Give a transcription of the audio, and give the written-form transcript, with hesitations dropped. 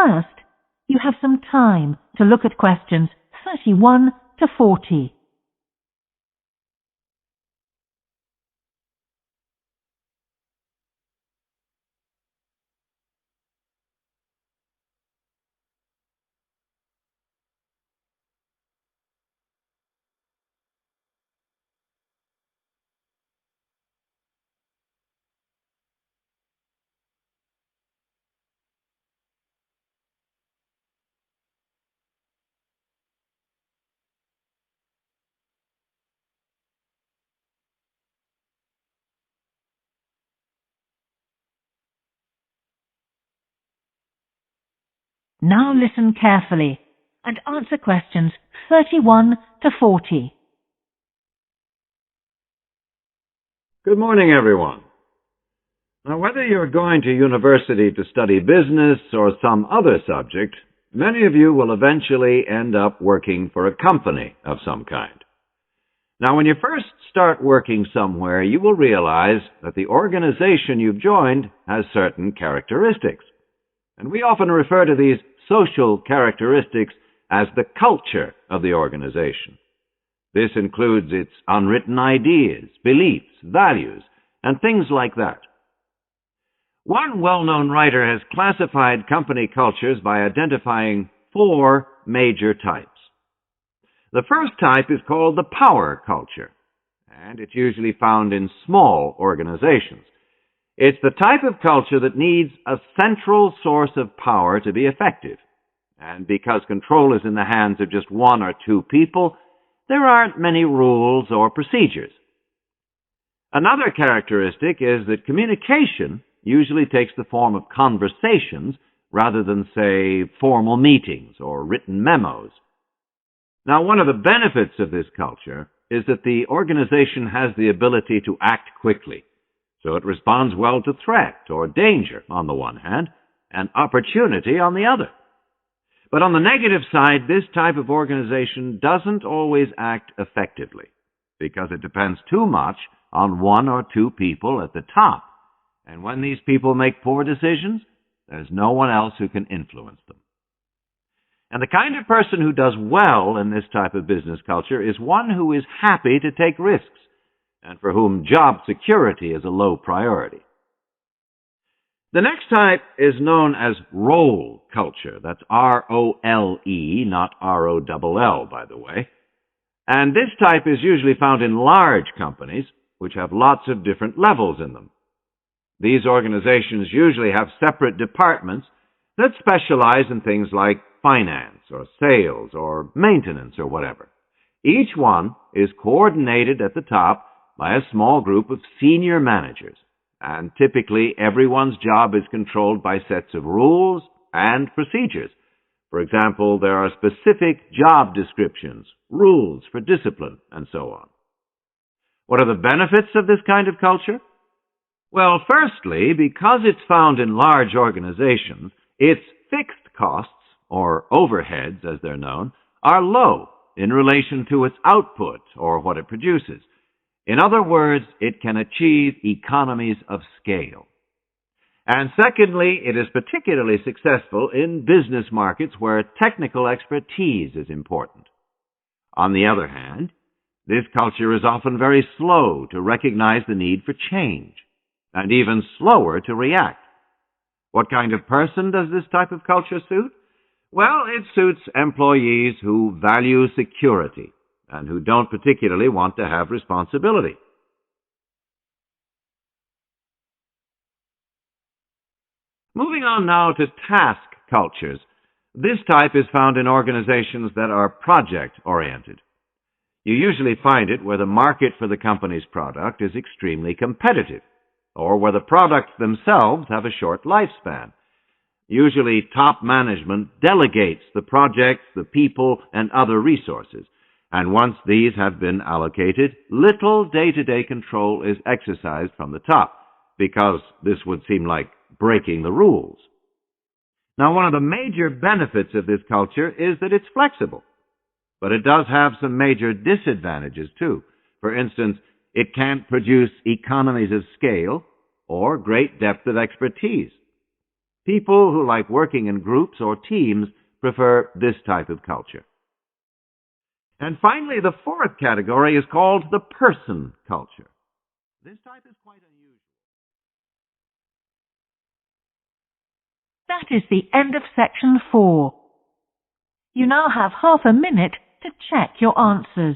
First, you have some time to look at questions 31 to 40. Now listen carefully and answer questions 31 to 40. Good morning, everyone. Now, whether you're going to university to study business or some other subject, many of you will eventually end up working for a company of some kind. Now, when you first start working somewhere, you will realize that the organization you've joined has certain characteristics. And we often refer to these social characteristics as the culture of the organization. This includes its unwritten ideas, beliefs, values, and things like that. One well-known writer has classified company cultures by identifying 4 major types. The first type is called the power culture, and it's usually found in small organizations. It's the type of culture that needs a central source of power to be effective. And because control is in the hands of just 1 or 2 people, there aren't many rules or procedures. Another characteristic is that communication usually takes the form of conversations rather than, say, formal meetings or written memos. Now, one of the benefits of this culture is that the organization has the ability to act quickly. So it responds well to threat or danger on the one hand, and opportunity on the other. But on the negative side, this type of organization doesn't always act effectively, because it depends too much on 1 or 2 people at the top. And when these people make poor decisions, there's no one else who can influence them. And the kind of person who does well in this type of business culture is one who is happy to take risks, and for whom job security is a low priority. The next type is known as role culture. That's R-O-L-E, not R-O-L-L, by the way. And this type is usually found in large companies, which have lots of different levels in them. These organizations usually have separate departments that specialize in things like finance or sales or maintenance or whatever. Each one is coordinated at the top by a small group of senior managers, and typically everyone's job is controlled by sets of rules and procedures. For example, there are specific job descriptions, rules for discipline, and so on. What are the benefits of this kind of culture? Well, firstly, because it's found in large organizations, its fixed costs, or overheads as they're known, are low in relation to its output or what it produces. In other words, it can achieve economies of scale. And secondly, it is particularly successful in business markets where technical expertise is important. On the other hand, this culture is often very slow to recognize the need for change, and even slower to react. What kind of person does this type of culture suit? Well, it suits employees who value security and who don't particularly want to have responsibility. Moving on now to task cultures. This type is found in organizations that are project-oriented. You usually find it where the market for the company's product is extremely competitive, or where the products themselves have a short lifespan. Usually, top management delegates the projects, the people, and other resources. And once these have been allocated, little day-to-day control is exercised from the top, because this would seem like breaking the rules. Now, one of the major benefits of this culture is that it's flexible. But it does have some major disadvantages, too. For instance, it can't produce economies of scale or great depth of expertise. People who like working in groups or teams prefer this type of culture. And finally, the fourth category is called the person culture. This type is quite unusual. That is the end of section 4. You now have half a minute to check your answers.